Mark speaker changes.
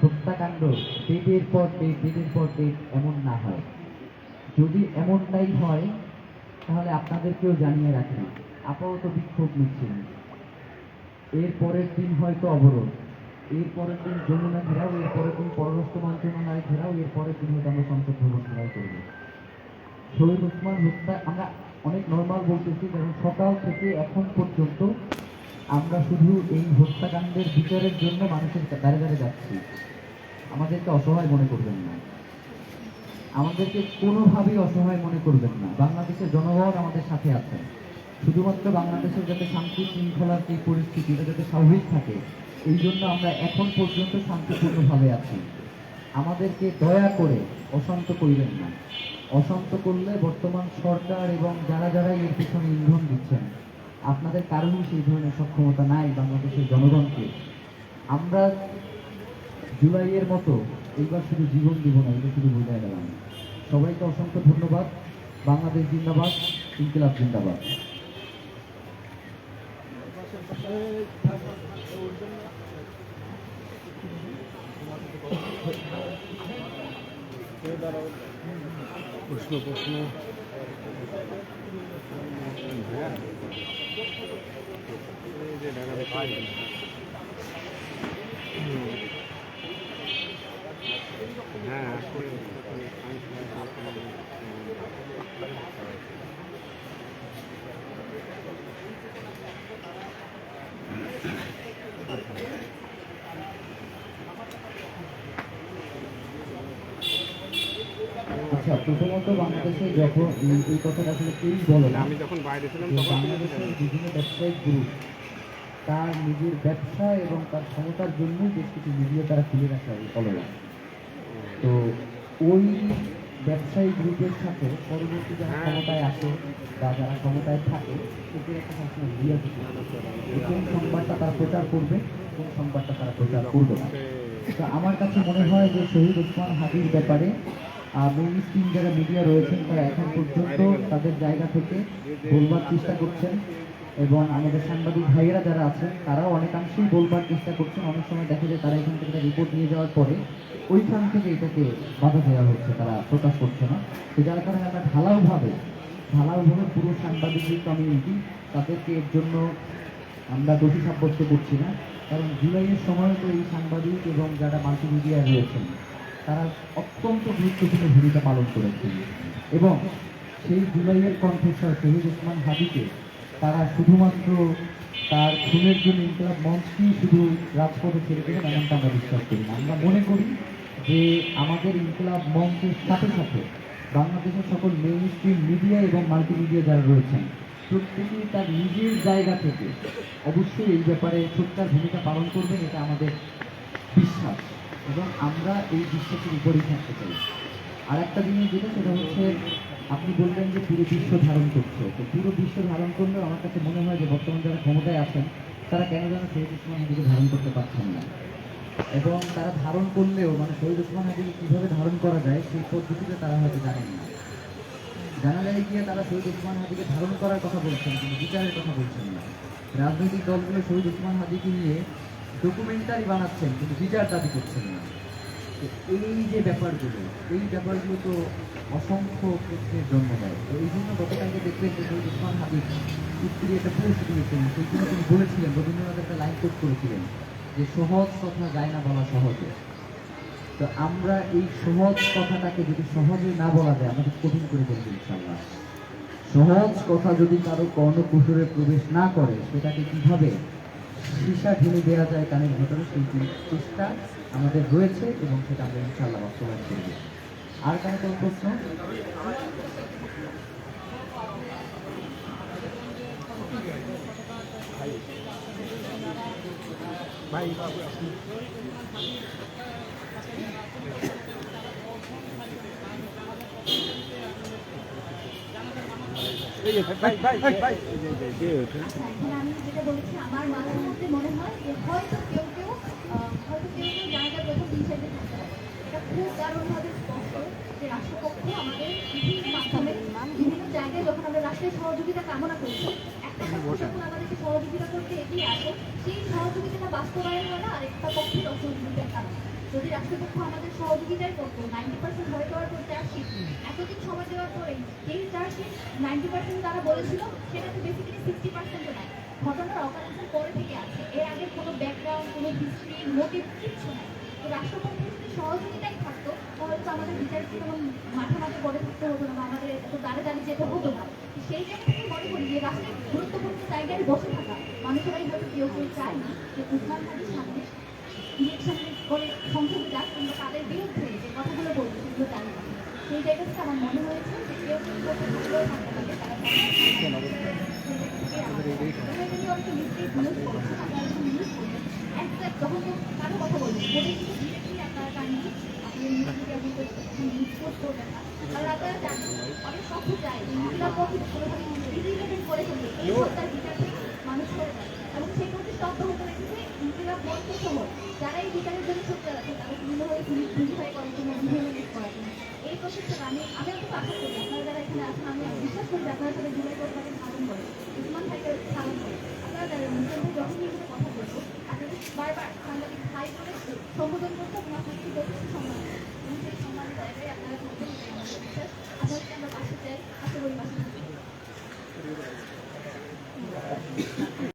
Speaker 1: হত্যাকাণ্ড ডেটের পর ডেট, ডেটের পর ডেট এমন না হয়। যদি এমনটাই হয় তাহলে আপনাদেরকেও জানিয়ে রাখি, আপাতত বিক্ষোভ মিছিল, এর পরের দিন হয়তো অবরোধ, এর পরের দিন যমুনা ঘেরাও, এর পরের দিন পররাষ্ট্র মন্ত্রণালয় ঘেরাও, এর পরের দিন হয়তো আমরা সংসদ ভবন ঘেরাও করব। শহীদ ওসমান হত্যা আমরা অনেক নর্মাল বলতেছি, কারণ সকাল থেকে এখন পর্যন্ত আমরা শুধু এই হত্যাকাণ্ডের বিচারের জন্য মানুষের দ্বারে দ্বারে যাচ্ছি। আমাদেরকে অসহায় মনে করবেন না, আমাদেরকে কোনোভাবেই অসহায় মনে করবেন না। বাংলাদেশের জনগণ আমাদের সাথে আছে। শুধুমাত্র বাংলাদেশের যাতে শান্তি শৃঙ্খলার যে পরিস্থিতি এটা যাতে স্বাভাবিক থাকে, এই জন্য আমরা এখন পর্যন্ত শান্তিপূর্ণভাবে আছি। আমাদেরকে দয়া করে অশান্ত করবেন না। অশান্ত করলে বর্তমান সরকার এবং যারা যারা এর পিছনে ইন্ধন দিচ্ছেন, আপনাদের কারণেই সেই ধরনের সক্ষমতা নাই বাংলাদেশের জনগণকে। আমরা জুলাইয়ের মতো এইবার শুধু জীবন দিব না, এটা শুধু বোঝায় গেলাম। সবাইকে অসংখ্য ধন্যবাদ। বাংলাদেশ জিন্দাবাদ, ইনকিলাব জিন্দাবাদ।
Speaker 2: প্রশ্ন প্রশ্ন হ্যাঁ
Speaker 1: আচ্ছা, প্রথমত বাংলাদেশে যখন এই কথাটা আসলে কেউ বলে না,
Speaker 2: আমি যখন বাইরে ছিলাম
Speaker 1: যে
Speaker 2: তখন
Speaker 1: বাংলাদেশের বিভিন্ন ব্যবসায়িক গ্রুপ তার নিজের ব্যবসা এবং তার ক্ষমতার জন্য বেশ কিছু মিডিয়া তারা খুলে রাখা অলরেডি। তো ওই ব্যবসায়ী গ্রুপের সাথে পরবর্তী যারা ক্ষমতায় আসে বা যারা ক্ষমতায় থাকে এদের একটা সবসময় মিডিয়া থাকে, কোন সংবাদটা তারা প্রচার করবে, কোন সংবাদটা তারা প্রচার করবে না। তো আমার কাছে মনে হয় যে শহীদ ওসমান হাদির ব্যাপারে মেইন স্ট্রিম যারা মিডিয়া রয়েছেন তারা এখন পর্যন্ত তাদের জায়গা থেকে বলবার চেষ্টা করছেন, এবং আমাদের সাংবাদিক ভাইয়েরা যারা আছেন তারাও অনেকাংশেই বলবার চেষ্টা করছেন। অনেক সময় দেখা যায় তারা এখান থেকে রিপোর্ট নিয়ে যাওয়ার পরে ওইখান থেকে এটাকে বাধা দেওয়া হচ্ছে, তারা প্রকাশ করছে না। তো যার কারণে আমরা ঢালাওভাবে পুরো সাংবাদিক কমিউনিটি তাদেরকে এর জন্য আমরা দোষী সাব্যস্ত করছি না, কারণ জুলাইয়ের সময় তো এই সাংবাদিক এবং যারা মাল্টিমিডিয়া রয়েছেন তারা অত্যন্ত গুরুত্বপূর্ণ ভূমিকা পালন করেছেন, এবং সেই জুলাইয়ের কণ্ঠস্বর শহীদ ওসমান হাদিকে তারা শুধুমাত্র তার খুনের জন্য ইনকিলাব মঞ্চকেই শুধু রাজপথে ছেড়ে দেবেন এমনটা আমরা বিশ্বাস করি না। আমরা মনে করি যে আমাদের ইনকিলাব মঞ্চের সাথে সাথে বাংলাদেশের সকল মেইন স্ট্রিম মিডিয়া এবং মাল্টিমিডিয়া যারা রয়েছেন প্রত্যেকেই তার নিজের জায়গা থেকে অবশ্যই এই ব্যাপারে ছোট্টার ভূমিকা পালন করবেন, এটা আমাদের বিশ্বাস, এবং আমরা এই বিশ্বাসের উপরেই থাকতে চাই। আর একটা জিনিস যেটা সেটা হচ্ছে, আপনি বললেন যে পুরো বিশ্ব ধারণ করছে, তো পুরো বিশ্ব ধারণ করলেও আমার কাছে মনে হয় যে বর্তমান যারা ক্ষমতায় আছেন তারা কেন যেন শহীদ ওসমান হাদিকে ধারণ করতে পারছেন না, এবং তারা ধারণ করলেও মানে শহীদ ওসমান হাদিকে কীভাবে ধারণ করা যায় সেই পদ্ধতিটা তারা হয়তো জানেন না। জানা যায় গিয়ে তারা শহীদ ওসমান হাদিকে ধারণ করার কথা বলছেন কিন্তু বিচারের কথা বলছেন না। রাজনৈতিক দলগুলো শহীদ ওসমান হাদিকে নিয়ে ডকুমেন্টারি বানাচ্ছেন কিন্তু বিচার দাবি করছেন না। এই যে ব্যাপারগুলো, এই ব্যাপারগুলো তো অসংখ্য প্রশ্নের জন্ম দেয়। তো এই জন্য গতকালকে দেখবেন যে শহীদ ওসমান হাদির স্ত্রী একটা পোস্ট দিয়েছেন, সেইখানে তিনি বলেছিলেন, রবীন্দ্রনাথ একটা লাইন কোট করেছিলেন যে সহজ কথা যায় না বলা সহজে। তো আমরা এই সহজ কথাটাকে যদি সহজে না বলা যায় আমাদের কঠিন করে বলবো ইনশাল্লাহ। সহজ কথা যদি কারো কর্ণকুসরে প্রবেশ না করে সেটাকে কিভাবে সীসা ঢেলে দেওয়া যায় কানের ভেতরে, সেই চেষ্টা আমাদের রয়েছে এবং সেটা আমরা ইনশাল্লাহ বাস্তবায়ন করব। আর কারো কোনো প্রশ্ন?
Speaker 2: ভাই
Speaker 3: আমি যেটা বলেছি আমার মাথার মধ্যে মনে হয় যে হয়তো কেউ কেউ জায়গা যখন দুই সাইডে থাকতে পারে, এটা খুব দারুণভাবে স্পষ্ট যে রাষ্ট্রপক্ষ আমাদের বিভিন্ন মাধ্যমে বিভিন্ন জায়গায় যখন আমরা রাষ্ট্রের সহযোগিতা কামনা করছি, একটা পক্ষ যখন আমাদেরকে সহযোগিতা করতে এগিয়ে আসে সেই সহযোগিতাটা বাস্তবায়ন হয় না আরেকটা পক্ষের অসহযোগিতার কারণে। যদি রাষ্ট্রপক্ষ আমাদের সহযোগিতাই করতো 90% হয়ে যাওয়ার পর চার্জশিট এতদিন সময় দেওয়ার পরে যেই চার্জশিট 90% তারা বলেছিল সেটাতে বেসিক্যালি 60%ও নাই। ঘটনার অকারেন্সের পরে থেকে আছে, এর আগে কোনো ব্যাকগ্রাউন্ড, কোনো হিস্ট্রি, মোটিভ কিচ্ছু নাই। তো রাষ্ট্রপক্ষের যদি সহযোগিতাই থাকতো তাহলে তো আমাদের বিচারকে তেমন মাঠে মাঠে পড়ে থাকতে হতো না বা আমাদের এত দাঁড়ে দাঁড়িয়ে যেতে হতো না। সেই জায়গা থেকে মনে করি যে রাষ্ট্রের গুরুত্বপূর্ণ জায়গায় বসে থাকা মানুষেরাই হয়তো কেউ কেউ চায় না যে উসমান হাদির সামনে ইলেকশন করে সংসদে যাক কিংবা তাদের বিরুদ্ধে যে কথাগুলো বলবে সেগুলো জানি না। সেই জায়গা থেকে আমার মনে হয়েছে যে কেউ কেউ করতে থাকলেও থাকতে পারে তারা অনেকে মিস্টেক নিউজ করছে, আপনারা যখন নিউজ করবেন একজ্যাক্ট যখন কারো কথা বলবেন বলে কিন্তু ডিরেক্টলি আপনারা তার নিউজ আপনি নিউজ থেকে আপনি নিউজ পোস্ট করবেন না, কারণ আপনারা জানেন অনেক শখ চায় যে ইসলাম পক্ষে কোনোভাবে রিলেটেড করে ফেলবে এই সত্তার বিচার থেকে মানুষ করে দেয় এবং সেই প্রতিষ্ঠা অব্যাহত রেখেছে ইনকিলাব মঞ্চ সহ যারা এই বিচারের জন্য সোচ্চার আছে তাদের বিভিন্নভাবে পুলিশ ভেরিফাই করার জন্য বিভিন্ন করার জন্য এই প্রসেসটা আমি অন্তত আশা করি আপনারা যারা এখানে আছেন আমি বিশ্বাস করি যে আপনারা সাথে জুলাই করতে পালন করে উসমান ভাইকে পালন করে আপনারা যারা মুসলিম ভাই যখনই এগুলো কথা বলবো আপনাদের বারবার সাংবাদিক ভাই বলে সম্বোধন করতে এবং আপনাদের যথেষ্ট সম্মান এবং সেই সম্মানের জায়গায় আপনারা